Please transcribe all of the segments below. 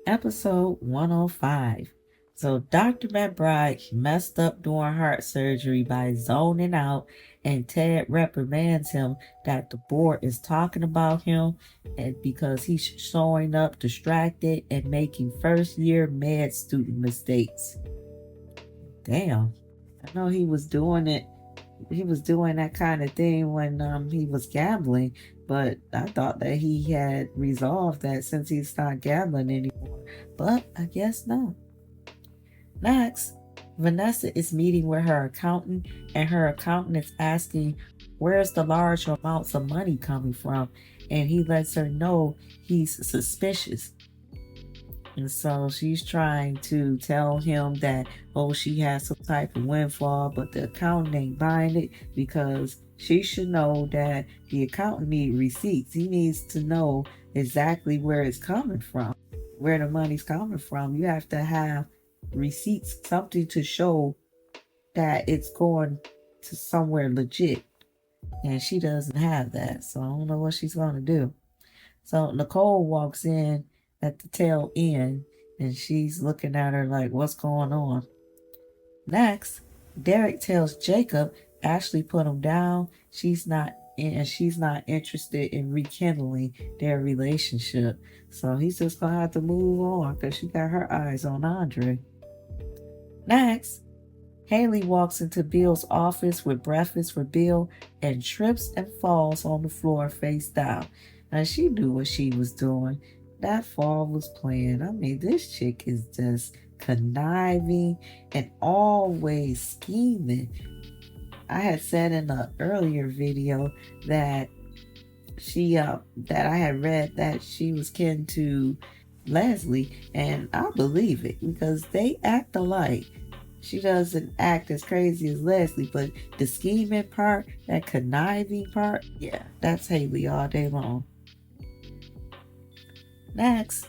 Episode 105. So Dr. McBride messed up during heart surgery by zoning out, and Ted reprimands him that the board is talking about him and because he's showing up distracted and making first year med student mistakes. Damn. I know he was doing it. He was doing that kind of thing when he was gambling, but I thought that he had resolved that since he's not gambling anymore. But I guess not. Next, Vanessa is meeting with her accountant, and her accountant is asking where's the large amounts of money coming from, and he lets her know he's suspicious. And so she's trying to tell him that, oh, she has some type of windfall, but the accountant ain't buying it because she should know that the accountant needs receipts. He needs to know exactly where it's coming from, where the money's coming from. You have to have receipts, something to show that it's going to somewhere legit. And she doesn't have that. So I don't know what she's going to do. So Nicole walks in at the tail end and she's looking at her like, what's going on? Next, Derek tells Jacob Ashley put him down. She's not interested in rekindling their relationship. So he's just gonna have to move on because she got her eyes on Andre. Next, Haley walks into Bill's office with breakfast for Bill and trips and falls on the floor face down. And she knew what she was doing. That fall was planned. I mean, this chick is just conniving and always scheming. I had said in an earlier video that I had read that she was kin to Leslie, and I believe it because they act alike. She doesn't act as crazy as Leslie, but the scheming part, that conniving part, yeah, that's Haley all day long. Next,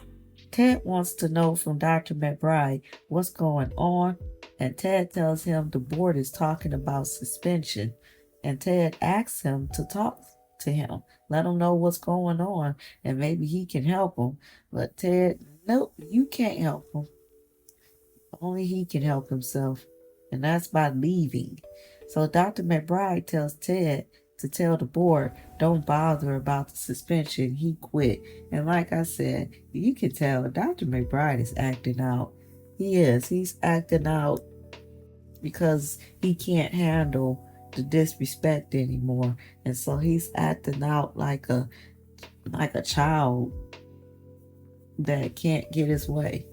Ted wants to know from Dr. McBride what's going on, and Ted tells him the board is talking about suspension, and Ted asks him to talk to him, let him know what's going on, and maybe he can help him. But Ted, nope, you can't help him. Only he can help himself, and that's by leaving. So Dr. McBride tells Ted to tell the board, don't bother about the suspension, he quit. And like I said, you can tell Dr. McBride is acting out. He's acting out because he can't handle the disrespect anymore. And so he's acting out like a child that can't get his way.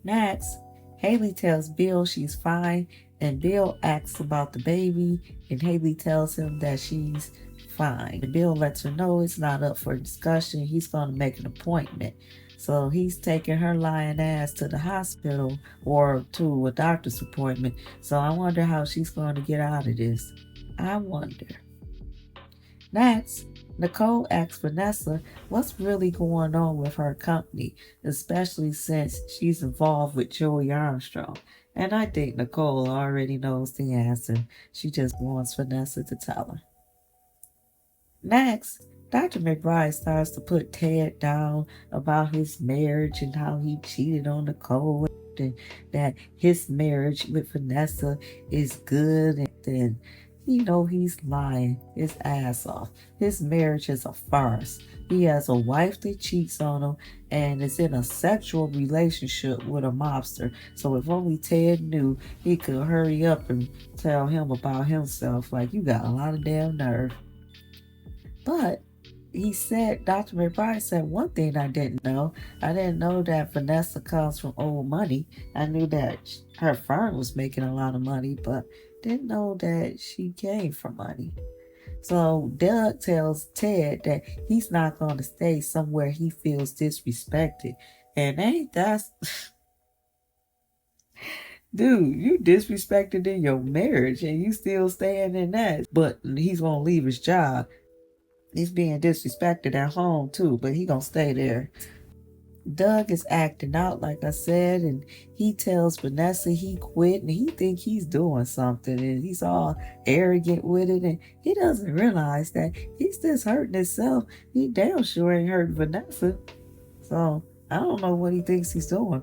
Next, Haley tells Bill she's fine, and Bill asks about the baby, and Haley tells him that she's fine. And Bill lets her know it's not up for discussion. He's going to make an appointment. So he's taking her lying ass to the hospital or to a doctor's appointment. So I wonder how she's going to get out of this. I wonder. Next, Nicole asks Vanessa what's really going on with her company, especially since she's involved with Joey Armstrong. And I think Nicole already knows the answer. She just wants Vanessa to tell her. Next, Dr. McBride starts to put Ted down about his marriage and how he cheated on Nicole and that his marriage with Vanessa is good, and then he's lying his ass off. His marriage is a farce. He has a wife that cheats on him and is in a sexual relationship with a mobster. So if only Ted knew, he could hurry up and tell him about himself. Like, you got a lot of damn nerve. But Dr. McBride said one thing I didn't know. I didn't know that Vanessa comes from old money. I knew that her firm was making a lot of money, but didn't know that she came from money. So Doug tells Ted that he's not going to stay somewhere he feels disrespected. And ain't that... Dude, you disrespected in your marriage and you still staying in that. But he's going to leave his job. He's being disrespected at home too, but he going to stay there. Doug is acting out, like I said, and he tells Vanessa he quit and he think he's doing something and he's all arrogant with it, and he doesn't realize that he's just hurting himself. He damn sure ain't hurting Vanessa. So I don't know what he thinks he's doing.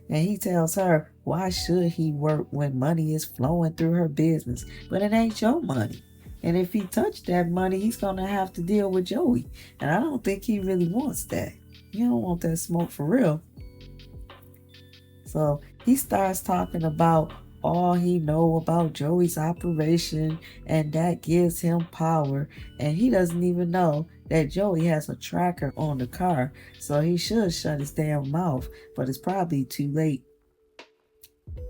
And he tells her, why should he work when money is flowing through her business? But it ain't your money. And if he touched that money, he's going to have to deal with Joey. And I don't think he really wants that. You don't want that smoke for real. So he starts talking about all he know about Joey's operation, and that gives him power. And he doesn't even know that Joey has a tracker on the car, so he should shut his damn mouth, but it's probably too late.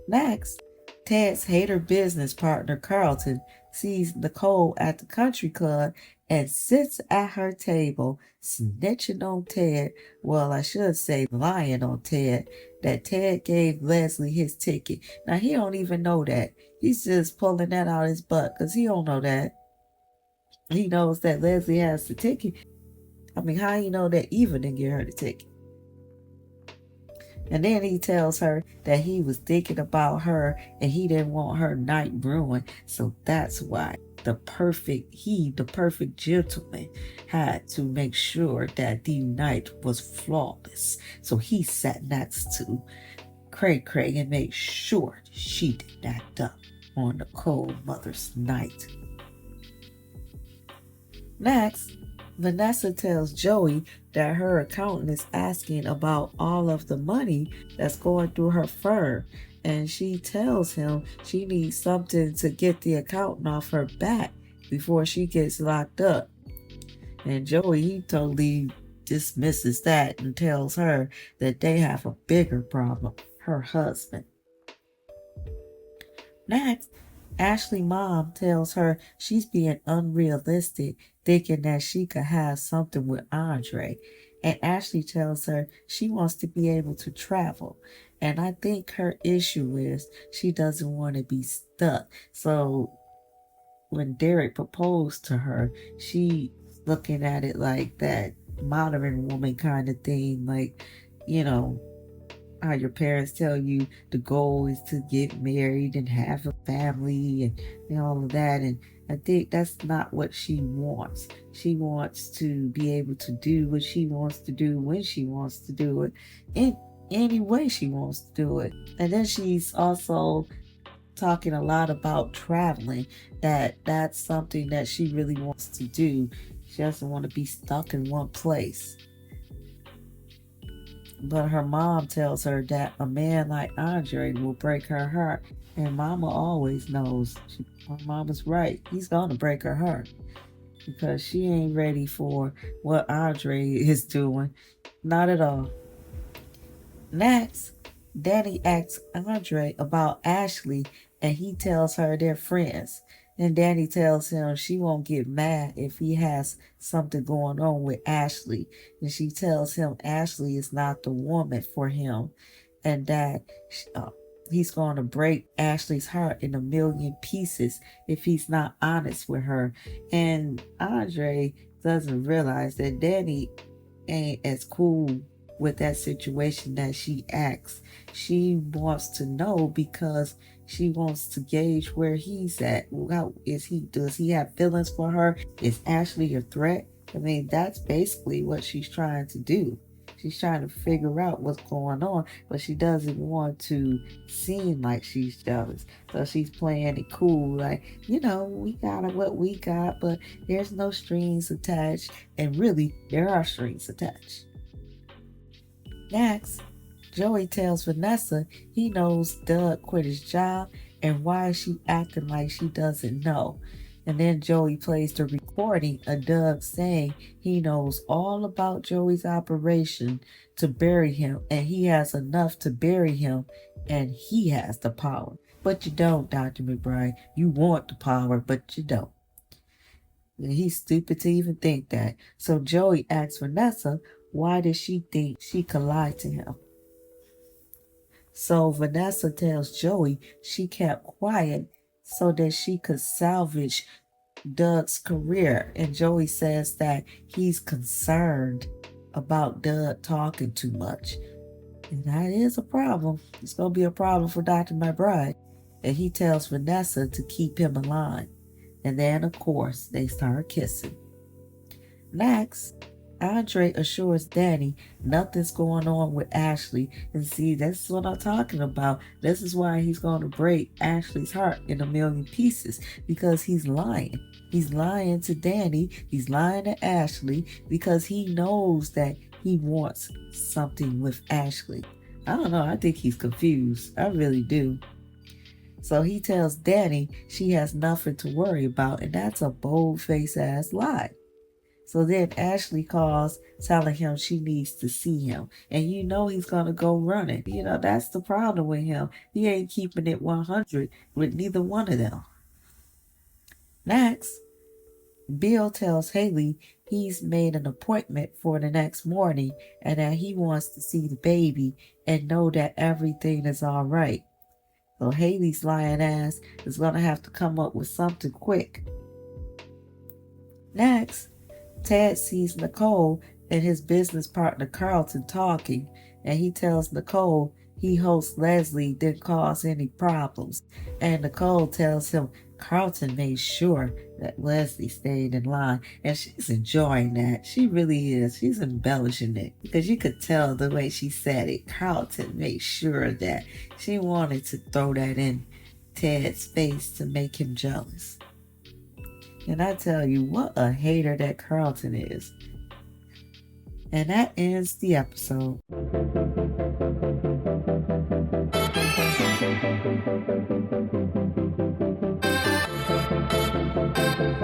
Next, Ted's hater business partner Carlton sees Nicole at the country club and sits at her table snitching on Ted. Well, I should say lying on Ted, that Ted gave Leslie his ticket. Now he don't even know that. He's just pulling that out his butt because he don't know that. He knows that Leslie has the ticket. I mean, how you know that Eva didn't get her the ticket? And then he tells her that he was thinking about her and he didn't want her night ruined. So that's why the perfect gentleman, had to make sure that the night was flawless. So he sat next to Cray Cray and made sure she did not die on the cold mother's night. Next, Vanessa tells Joey that her accountant is asking about all of the money that's going through her firm, and she tells him she needs something to get the accountant off her back before she gets locked up. And Joey, he totally dismisses that and tells her that they have a bigger problem, her husband. Next, Ashley's mom tells her she's being unrealistic, thinking that she could have something with Andre. And Ashley tells her she wants to be able to travel. And I think her issue is she doesn't want to be stuck. So when Derek proposed to her, she looking at it like that modern woman kind of thing, like, you know, how your parents tell you the goal is to get married and have a family and all of that. And I think that's not what she wants. She wants to be able to do what she wants to do when she wants to do it, in any way she wants to do it. And then she's also talking a lot about traveling, that's something that she really wants to do. She doesn't want to be stuck in one place. But her mom tells her that a man like Andre will break her heart. And Mama always knows. Her mama's right. He's going to break her heart. Because she ain't ready for what Andre is doing. Not at all. Next, Danny asks Andre about Ashley, and he tells her they're friends. And Danny tells him she won't get mad if he has something going on with Ashley. And she tells him Ashley is not the woman for him, and that he's going to break Ashley's heart in a million pieces if he's not honest with her. And Andre doesn't realize that Danny ain't as cool with that situation that she acts. She wants to know because she wants to gauge where he's at. How is he? Does he have feelings for her? Is Ashley a threat? I mean, that's basically what she's trying to do. She's trying to figure out what's going on, but she doesn't want to seem like she's jealous. So she's playing it cool, like, we got what we got, but there's no strings attached. And really, there are strings attached. Next, Joey tells Vanessa he knows Doug quit his job, and why is she acting like she doesn't know. And then Joey plays the recording of Doug saying he knows all about Joey's operation to bury him, and he has enough to bury him, and he has the power. But you don't, Dr. McBride. You want the power, but you don't. And he's stupid to even think that. So Joey asks Vanessa, why does she think she could lie to him? So Vanessa tells Joey she kept quiet so that she could salvage Doug's career. And Joey says that he's concerned about Doug talking too much. And that is a problem. It's going to be a problem for Dr. McBride. And he tells Vanessa to keep him in line. And then, of course, they start kissing. Next, Andre assures Danny nothing's going on with Ashley. And see, that's what I'm talking about. This is why he's going to break Ashley's heart in a million pieces, because he's lying. He's lying to Danny. He's lying to Ashley because he knows that he wants something with Ashley. I don't know. I think he's confused. I really do. So he tells Danny she has nothing to worry about, and that's a bold-faced ass lie. So then Ashley calls, telling him she needs to see him. And you know he's going to go running. You know, that's the problem with him. He ain't keeping it 100 with neither one of them. Next, Bill tells Haley he's made an appointment for the next morning and that he wants to see the baby and know that everything is all right. So Haley's lying ass is going to have to come up with something quick. Next, Ted sees Nicole and his business partner Carlton talking, and he tells Nicole he hopes Leslie didn't cause any problems. And Nicole tells him Carlton made sure that Leslie stayed in line, and she's enjoying that. She really is. She's embellishing it because you could tell the way she said it. Carlton made sure that she wanted to throw that in Ted's face to make him jealous. And I tell you, what a hater that Carlton is. And that ends the episode.